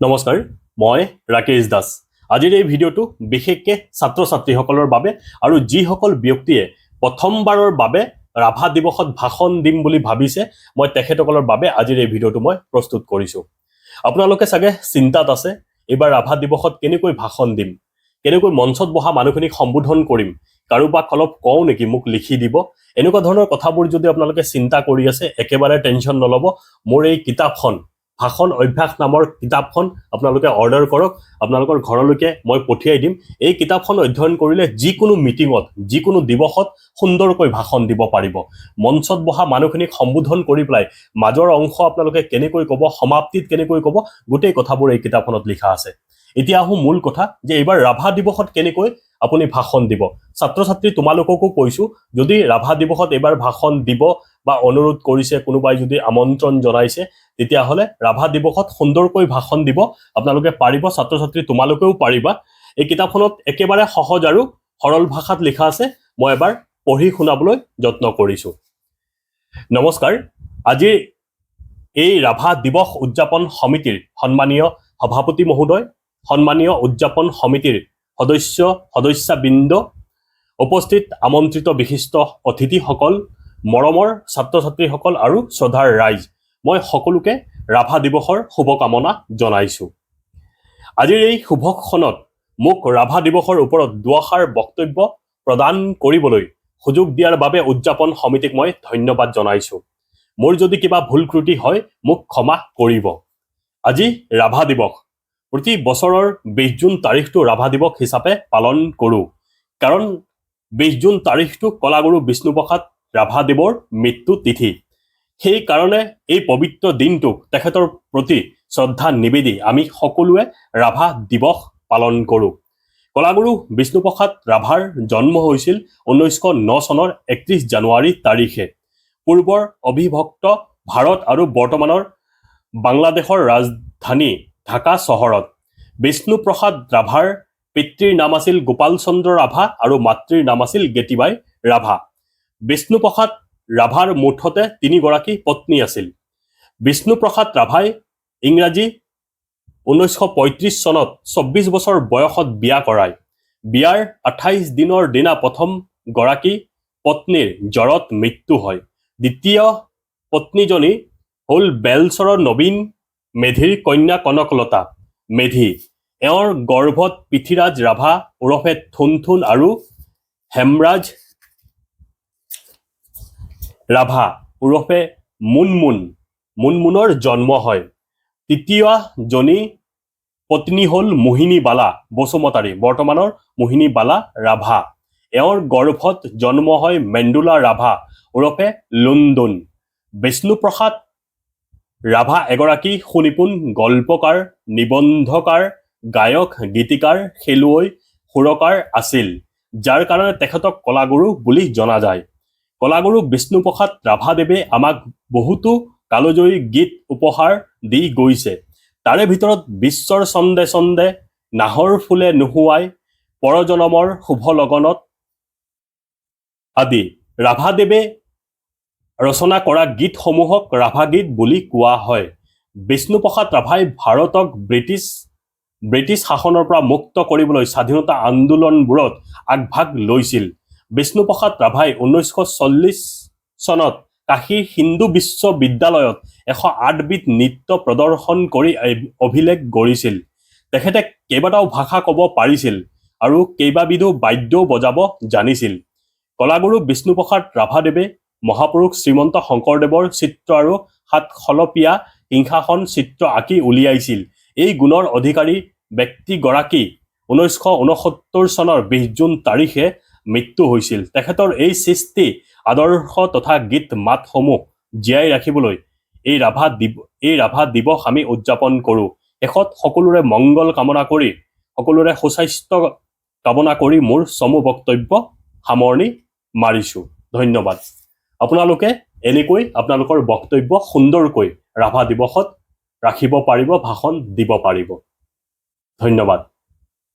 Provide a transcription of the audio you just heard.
নমস্কাৰ, মই ৰাকেশ দাস। আজিৰ এই ভিডিঅ'টো বিশেষকৈ ছাত্ৰ ছাত্ৰীসকলৰ বাবে আৰু যিসকল ব্যক্তিয়ে প্ৰথমবাৰৰ বাবে ৰাভা দিৱসত ভাষণ দিম বুলি ভাবিছে, মই তেখেতসকলৰ বাবে আজিৰ এই ভিডিঅ'টো মই প্ৰস্তুত কৰিছোঁ। আপোনালোকে চাগে চিন্তাত আছে, এইবাৰ ৰাভা দিৱসত কেনেকৈ ভাষণ দিম, কেনেকৈ মঞ্চত বহা মানুহখিনিক সম্বোধন কৰিম, কাৰোবাক অলপ কওঁ নেকি, মোক লিখি দিব। এনেকুৱা ধৰণৰ কথাবোৰ যদি আপোনালোকে চিন্তা কৰি আছে, একেবাৰে টেনশ্যন নল'ব। মোৰ এই কিতাপখন ভাষণ অভ্যাস নামৰ কিতাপখন আপোনালোকে অৰ্ডাৰ কৰক, আপোনালোকৰ ঘৰলৈকে মই পঠিয়াই দিম। এই কিতাপখন অধ্যয়ন কৰিলে যিকোনো মিটিঙত, যিকোনো দিৱসত সুন্দৰকৈ ভাষণ দিব পাৰিব। মঞ্চত বহা মানুহখিনিক সম্বোধন কৰি পেলাই মাজৰ অংশ আপোনালোকে কেনেকৈ ক'ব, সমাপ্তিত কেনেকৈ ক'ব, গোটেই কথাবোৰ এই কিতাপখনত লিখা আছে। এতিয়া আহোঁ মূল কথা, যে এইবাৰ ৰাভা দিৱসত কেনেকৈ আপুনি ভাষণ দিব। ছাত্ৰ ছাত্ৰী তোমালোককো কৈছোঁ, যদি ৰাভা দিৱসত এইবাৰ ভাষণ দিব বা অনুৰোধ কৰিছে, কোনোবাই যদি আমন্ত্ৰণ জনাইছে, তেতিয়াহ'লে ৰাভা দিৱসত সুন্দৰকৈ ভাষণ দিব আপোনালোকে পাৰিব। ছাত্ৰ ছাত্ৰী তোমালোকেও পাৰিবা। এই কিতাপখনত একেবাৰে সহজ আৰু সৰল ভাষাত লিখা আছে, মই এবাৰ পঢ়ি শুনাবলৈ যত্ন কৰিছোঁ। নমস্কাৰ, আজিৰ এই ৰাভা দিৱস উদযাপন সমিতিৰ সন্মানীয় সভাপতি মহোদয়, সন্মানীয় উদযাপন সমিতিৰ সদস্যবৃন্দ, উপস্থিত আমন্ত্ৰিত বিশিষ্ট অতিথিসকল, মৰমৰ ছাত্ৰ ছাত্ৰীসকল আৰু শ্ৰদ্ধাৰ ৰাইজ, মই সকলোকে ৰাভা দিৱসৰ শুভকামনা জনাইছোঁ। আজিৰ এই শুভক্ষণত মোক ৰাভা দিৱসৰ ওপৰত দুআষাৰ বক্তব্য প্ৰদান কৰিবলৈ সুযোগ দিয়াৰ বাবে উদযাপন সমিতিক মই ধন্যবাদ জনাইছোঁ। মোৰ যদি কিবা ভুল ত্ৰুটি হয় মোক ক্ষমা কৰিব। আজি ৰাভা দিৱস, প্ৰতি বছৰৰ 20 জুন তাৰিখটো ৰাভা দিৱস হিচাপে পালন কৰোঁ, কাৰণ 20 জুন তাৰিখটো কলাগুৰু বিষ্ণুপ্ৰসাদ ৰাভাদেৱৰ মৃত্যু তিথি। সেইকাৰণে এই পবিত্ৰ দিনটোক তেখেতৰ প্ৰতি শ্ৰদ্ধা নিবেদি আমি সকলোৱে ৰাভা দিৱস পালন কৰোঁ। কলাগুৰু বিষ্ণুপ্ৰসাদ ৰাভাৰ জন্ম হৈছিল 1909 চনৰ 31 জানুৱাৰী তাৰিখে পূৰ্বৰ অবিভক্ত ভাৰত আৰু বৰ্তমানৰ বাংলাদেশৰ ৰাজধানী ঢাকা চহৰত। বিষ্ণুপ্ৰসাদ ৰাভাৰ পিতৃৰ নাম আছিল গোপাল চন্দ্ৰ ৰাভা আৰু মাতৃৰ নাম আছিল গেতিবাই ৰাভা। বিষ্ণুপ্ৰসাদ ৰাভাৰ মুঠতে 3 গৰাকী পত্নী আছিল। বিষ্ণুপ্ৰসাদ ৰাভাই ইংৰাজী 1935 চনত 24 বছৰ বয়সত বিয়া কৰায়। বিয়াৰ 28 দিনৰ দিনা প্ৰথম গৰাকী পত্নীৰ জ্বৰত মৃত্যু হয়। দ্বিতীয় পত্নীজনী হ'ল বেলচৰৰ নবীন মেধিৰ কন্যা কনকলতা মেধি। এওঁৰ গৰ্ভত পৃথ্বীৰাজ ৰাভা ওৰফে থুনথুন আৰু হেমৰাজ ৰাভা ওৰফে মুনমুনৰ জন্ম হয়। তৃতীয়জনী পত্নী হ'ল মোহিনীবালা বসুমতাৰী, বৰ্তমানৰ মোহিনীবালা ৰাভা। এওঁৰ গৰ্ভত জন্ম হয় মেণ্ডুলা ৰাভা ওৰফে লুণ্ডুন। বিষ্ণুপ্ৰসাদ ৰাভা এগৰাকী সুনিপুণ গল্পকাৰ, নিবন্ধকাৰ, গায়ক, গীতিকাৰ, খেলুৱৈ, সুৰকাৰ আছিল, যাৰ কাৰণে তেখেতক কলাগুৰু বুলি জনা যায়। কলাগুৰু বিষ্ণুপ্ৰসাদ ৰাভাদেৱে আমাক বহুতো কালজয়ী গীত উপহাৰ দি গৈছে। তাৰে ভিতৰত বিশ্বৰ ছন্দে ছন্দে, নাহৰ ফুলে নুশুৱাই, পৰজনমৰ শুভ লগনত আদি ৰাভাদেৱে ৰচনা কৰা গীতসমূহক ৰাভা গীত বুলি কোৱা হয়। বিষ্ণুপ্ৰসাদ ৰাভাই ভাৰতক ব্ৰিটিছ শাসনৰ পৰা মুক্ত কৰিবলৈ স্বাধীনতা আন্দোলনবোৰত আগভাগ লৈছিল। বিষ্ণুপ্ৰসাদ ৰাভাই 1940 চনত কাশীৰ হিন্দু বিশ্ববিদ্যালয়ত 108 বিধ নৃত্য প্ৰদৰ্শন কৰি অভিলেখ গঢ়িছিল। তেখেতে কেইবাটাও ভাষা ক'ব পাৰিছিল আৰু কেইবাবিধো বাদ্যও বজাব জানিছিল। কলাগুৰু বিষ্ণুপ্ৰসাদ ৰাভাদেৱে মহাপুৰুষ শ্ৰীমন্ত শংকৰদেৱৰ চিত্ৰ আৰু 7 খলপীয়া সিংহাসন চিত্ৰ আঁকি উলিয়াইছিল। এই গুণৰ অধিকাৰী ব্যক্তিগৰাকী 1969 চনৰ 20 জুন তাৰিখে মৃত্যু হৈছিল। তেখেতৰ এই সৃষ্টি আদৰ্শ তথা গীত মাতসমূহ জীয়াই ৰাখিবলৈ এই ৰাভা দিৱস আমি উদযাপন কৰোঁ। শেষত সকলোৰে মংগল কামনা কৰি, সকলোৰে সুস্বাস্থ্য কামনা কৰি মোৰ চমু বক্তব্য সামৰণি মাৰিছোঁ। ধন্যবাদ। আপোনালোকে এনেকৈ আপোনালোকৰ বক্তব্য সুন্দৰকৈ ৰাভা দিৱসত ৰাখিব পাৰিব, ভাষণ দিব পাৰিব। ধন্যবাদ।